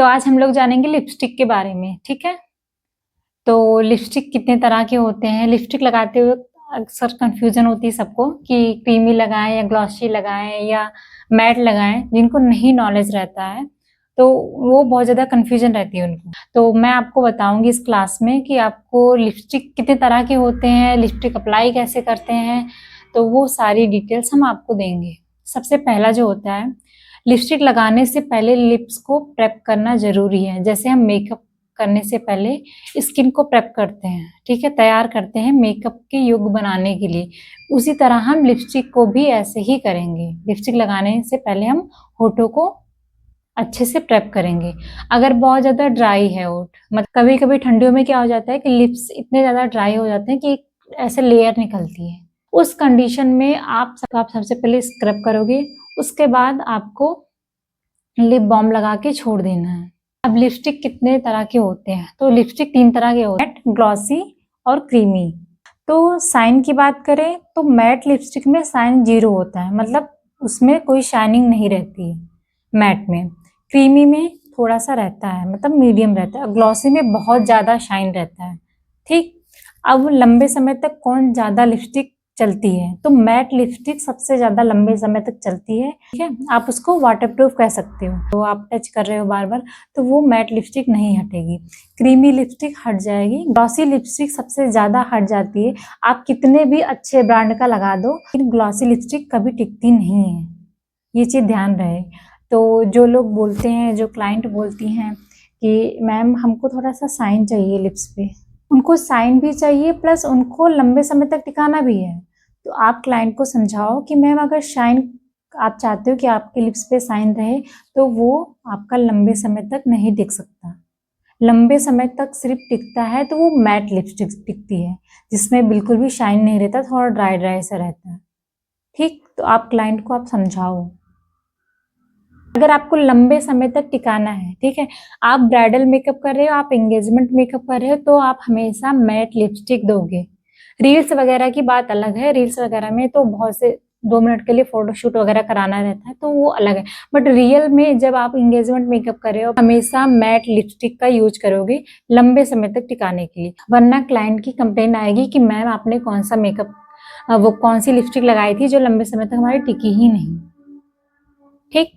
तो आज हम लोग जानेंगे लिपस्टिक के बारे में, ठीक है? तो लिपस्टिक कितने तरह के होते हैं, लिपस्टिक लगाते हुए अक्सर कन्फ्यूज़न होती है सबको कि क्रीमी लगाएँ या ग्लॉसी लगाएँ या मैट लगाएँ, जिनको नहीं नॉलेज रहता है, तो वो बहुत ज़्यादा कन्फ्यूज़न रहती है उनको। तो मैं आपको बताऊँगी इस क्लास में कि आपको लिपस्टिक कितने तरह के होते हैं, लिपस्टिक अप्लाई कैसे करते हैं, तो वो सारी डिटेल्स हम आपको देंगे। सबसे पहला जो होता है, लिपस्टिक लगाने से पहले लिप्स को प्रेप करना ज़रूरी है। जैसे हम मेकअप करने से पहले स्किन को प्रेप करते हैं, ठीक है? तैयार करते हैं मेकअप के योग्य बनाने के लिए। उसी तरह हम लिपस्टिक को भी ऐसे ही करेंगे। लिपस्टिक लगाने से पहले हम होठों को अच्छे से प्रेप करेंगे। अगर बहुत ज़्यादा ड्राई है होठ, मतलब कभी-कभी ठंडियों में क्या हो जाता है कि लिप्स इतने ज़्यादा ड्राई हो जाते हैं कि ऐसे लेयर निकलती है। उस कंडीशन में आप सबसे पहले स्क्रब करोगे, उसके बाद आपको लिप बाल्म लगा के छोड़ देना है। अब लिपस्टिक कितने तरह के होते हैं, तो लिपस्टिक 3 तरह के होते हैं, मैट, ग्लॉसी और क्रीमी। तो साइन की बात करें तो मैट लिपस्टिक में साइन 0 होता है, मतलब उसमें कोई शाइनिंग नहीं रहती है मैट में। क्रीमी में थोड़ा सा रहता है, मतलब मीडियम रहता है। ग्लॉसी में बहुत ज़्यादा शाइन रहता है, ठीक? अब लंबे समय तक कौन ज़्यादा लिपस्टिक चलती है, तो मैट लिपस्टिक सबसे ज़्यादा लंबे समय तक चलती है, ठीक है? आप उसको वाटरप्रूफ कह सकते हो। तो आप टच कर रहे हो बार-बार, तो वो मैट लिपस्टिक नहीं हटेगी। क्रीमी लिपस्टिक हट जाएगी। ग्लॉसी लिपस्टिक सबसे ज़्यादा हट जाती है। आप कितने भी अच्छे ब्रांड का लगा दो, लेकिन ग्लॉसी लिपस्टिक कभी टिकती नहीं है। ये चीज़ ध्यान रहे। तो जो लोग बोलते हैं, जो क्लाइंट बोलती हैं कि मैम हमको थोड़ा-सा शाइन चाहिए लिप्स पे, उनको शाइन भी चाहिए प्लस उनको लंबे समय तक टिकाना भी है। तो आप क्लाइंट को समझाओ कि मैम अगर शाइन आप चाहते हो कि आपके लिप्स पे शाइन रहे, तो वो आपका लंबे समय तक नहीं टिक सकता। लंबे समय तक सिर्फ टिकता है तो वो मैट लिपस्टिक टिकती है, जिसमें बिल्कुल भी शाइन नहीं रहता, थोड़ा ड्राई सा रहता है, ठीक? तो आप क्लाइंट को आप समझाओ। अगर आपको लंबे समय तक टिकाना है, ठीक है? आप ब्राइडल मेकअप कर रहे हो, आप एंगेजमेंट मेकअप कर रहे हो, तो आप हमेशा मैट लिपस्टिक दोगे। रील्स वगैरह की बात अलग है, रील्स वगैरह में तो बहुत से 2 मिनट के लिए फोटोशूट वगैरह कराना रहता है, तो वो अलग है। बट रियल में जब आप एंगेजमेंट मेकअप कर रहे हो, हमेशा मैट लिपस्टिक का यूज करोगे लंबे समय तक टिकाने के लिए, वरना क्लाइंट की कंप्लेन आएगी कि मैम आपने कौन सा मेकअप वो कौन सी लिपस्टिक लगाई थी जो लंबे समय तक हमारी टिकी ही नहीं, ठीक?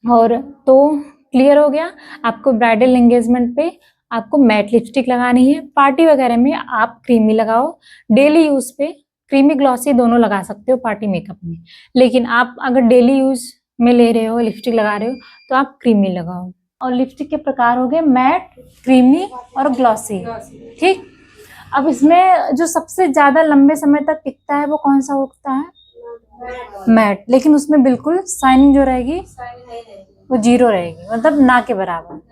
और तो क्लियर हो गया, आपको ब्राइडल एंगेजमेंट पे आपको मैट लिपस्टिक लगानी है। पार्टी वगैरह में आप क्रीमी लगाओ। डेली यूज पे क्रीमी ग्लॉसी दोनों लगा सकते हो पार्टी मेकअप में, लेकिन आप अगर डेली यूज में ले रहे हो, लिपस्टिक लगा रहे हो, तो आप क्रीमी लगाओ। और लिपस्टिक के प्रकार हो गए मैट, क्रीमी और ग्लॉसी, ठीक? अब इसमें जो सबसे ज्यादा लंबे समय तक टिकता है वो कौन सा होता है? मैट। लेकिन उसमें बिल्कुल शाइनिंग जो रहेगी वो 0 रहेगी, मतलब ना के बराबर।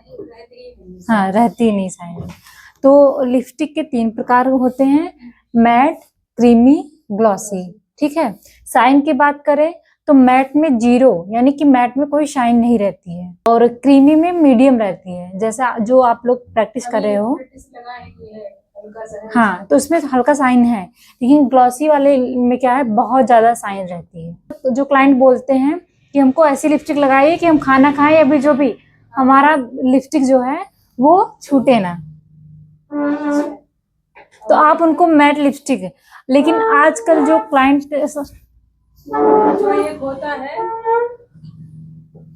हाँ, रहती नहीं शाइनिंग। तो लिपस्टिक के 3 प्रकार होते हैं, मैट, क्रीमी, ग्लॉसी, ठीक है? शाइन की बात करें तो मैट में 0, यानी कि मैट में कोई शाइन नहीं रहती है, और क्रीमी में मीडियम रहती है, जैसा जो आप लोग प्रैक्टिस कर रहे हो। हाँ, तो उसमें हल्का साइन है, लेकिन ग्लॉसी वाले में क्या है, बहुत ज्यादा साइन रहती है। तो जो क्लाइंट बोलते हैं कि हमको ऐसी लिपस्टिक लगाइए कि हम खाना खाएं या भी जो भी, हमारा लिपस्टिक जो है वो छूटे ना, तो आप उनको मैट लिपस्टिक। लेकिन आजकल जो क्लाइंट जो ये होता है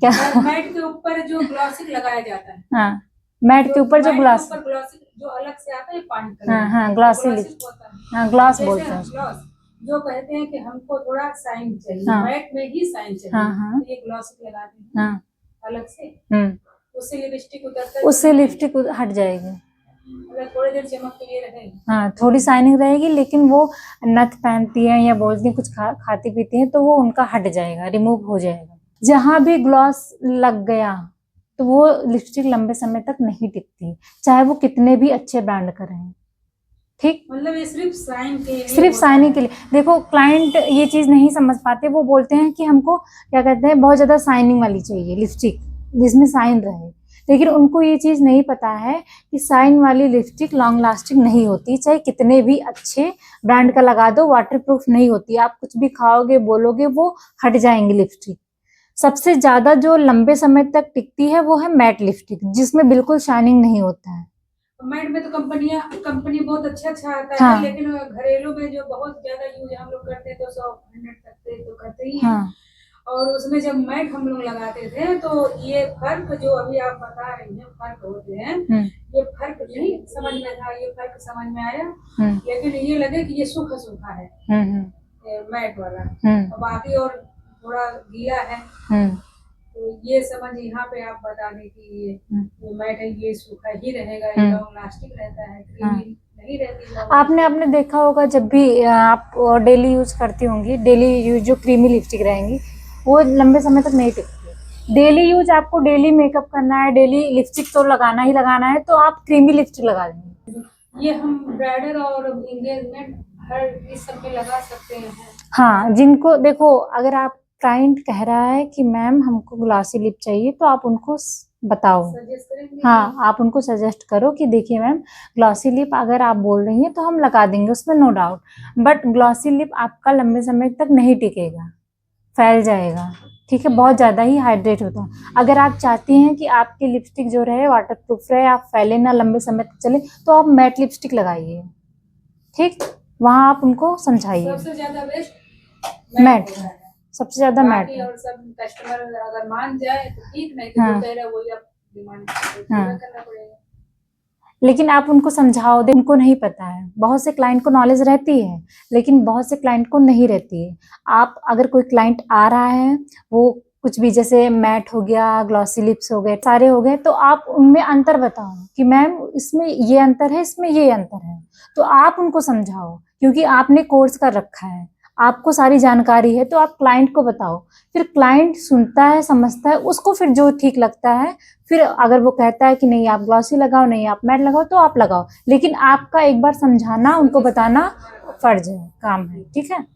क्या, मैट के ऊपर जो ग्लॉसी लगाया जाता है, हाँ, मैट के ऊपर जो ग्लास, ग्लॉसी जो अलग से आता है पानी कलर, हाँ हाँ, ग्लासी लिप, हाँ, ग्लास बोलते हैं। ग्लॉस जो कहते हैं कि हमको थोड़ा साइन चाहिए, हाँ, मैट में ही साइन चाहिए, हाँ हाँ, तो ये ग्लॉसी लगाते हैं, हाँ, अलग से, उससे लिपस्टिक उतरता है, उससे लिपस्टिक हट जाएगी, थोड़ी देर चमक के लिए रहेगी। हाँ, थोड़ी शाइनिंग रहेगी, लेकिन वो नथ पहनती है या बोलती है कुछ खाती पीती है, तो वो उनका हट जाएगा, रिमूव हो जाएगा। जहां भी ग्लॉस लग गया तो वो लिपस्टिक लंबे समय तक नहीं टिकती, चाहे वो कितने भी अच्छे ब्रांड का रहे, ठीक? मतलब ये सिर्फ साइन के लिए, सिर्फ शाइनिंग के लिए। देखो क्लाइंट ये चीज नहीं समझ पाते, वो बोलते हैं कि हमको क्या कहते हैं, बहुत ज्यादा शाइनिंग वाली चाहिए लिपस्टिक जिसमें शाइन रहे, लेकिन उनको ये चीज नहीं पता है कि शाइन वाली लिपस्टिक लॉन्ग लास्टिंग नहीं होती, चाहे कितने भी अच्छे ब्रांड का लगा दो, वाटर प्रूफ नहीं होती। आप कुछ भी खाओगे बोलोगे वो हट जाएंगे लिपस्टिक, सबसे ज्यादा जो लंबे समय तक टिकती है वो है मैट लिपस्टिक, जिसमें बिल्कुल शाइनिंग नहीं होता है। मैट में तो कंपनी बहुत अच्छा आता हाँ। है, लेकिन घरेलू में जो बहुत ज्यादा यूज हम लोग करते हैं तो 100 100 तक तो करते ही हैं। हाँ। और उसमें जब मैट हम लोग लगाते थे तो ये फर्क जो अभी आप बता रही हैं फर्क होते हैं, ये फर्क नहीं समझ में था, ये फर्क समझ में आया, लेकिन ये लगे कि ये सूखा सूखा है मैट वाला, और बाकी और थोड़ा गीला है। तो ये समझ यहाँ पे आप बता दें कि ये मैट है, ये सूखा ही रहेगा, ये लॉन्ग लास्टिंग रहता है, क्रीमी नहीं रहती। आपने देखा होगा जब भी आप डेली यूज करती होंगी, डेली यूज जो क्रीमी लिपस्टिक रहेंगी वो लंबे समय तक नहीं टिकती। डेली यूज आपको डेली मेकअप करना है, डेली लिपस्टिक तो लगाना ही लगाना है, तो आप क्रीमी लिपस्टिक लगा देंगे। ये हम ब्राइडल और एंगेजमेंट हर इस सब में लगा सकते हैं। हाँ, जिनको देखो, अगर आप क्लाइंट कह रहा है कि मैम हमको ग्लॉसी लिप चाहिए, तो आप उनको बताओ, हाँ, आप उनको सजेस्ट करो कि देखिए मैम, ग्लॉसी लिप अगर आप बोल रही हैं तो हम लगा देंगे, उसमें no doubt, but glossy lip आपका लंबे समय तक नहीं टिकेगा, फैल जाएगा, ठीक है, बहुत ज़्यादा ही हाइड्रेट होता है। अगर आप चाहती हैं कि आपकी लिपस्टिक जो रहे वाटर प्रूफ रहे, आप फैले ना, लंबे समय तक चले, तो आप मैट लिपस्टिक लगाइए, ठीक, वहाँ आप उनको समझाइए। सबसे ज्यादा बेस्ट मैट, सबसे ज्यादा मैट है। और सब कस्टमर अगर मान जाए तो ठीक, नहीं तो जो कह रहा है वही आप डिमांड पूरा करना पड़ेगा। लेकिन आप उनको समझाओ, उनको नहीं पता है, बहुत से क्लाइंट को नॉलेज रहती है लेकिन बहुत से क्लाइंट को नहीं रहती है। आप अगर कोई क्लाइंट आ रहा है, वो कुछ भी जैसे मैट हो गया, ग्लॉसी लिप्स हो गए, सारे हो गए, तो आप उनमें अंतर बताओ कि मैम इसमें ये अंतर है, इसमें ये अंतर है, तो आप उनको समझाओ, क्योंकि आपने कोर्स कर रखा है, आपको सारी जानकारी है, तो आप क्लाइंट को बताओ। फिर क्लाइंट सुनता है, समझता है, उसको फिर जो ठीक लगता है, फिर अगर वो कहता है कि नहीं आप ग्लॉसी लगाओ, नहीं आप मैट लगाओ, तो आप लगाओ, लेकिन आपका एक बार समझाना, उनको बताना फर्ज है, काम है, ठीक है।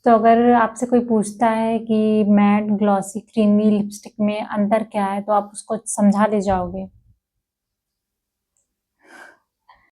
तो अगर आपसे कोई पूछता है कि मैट, ग्लॉसी, क्रीमी लिपस्टिक में अंतर क्या है, तो आप उसको समझा ले जाओगे।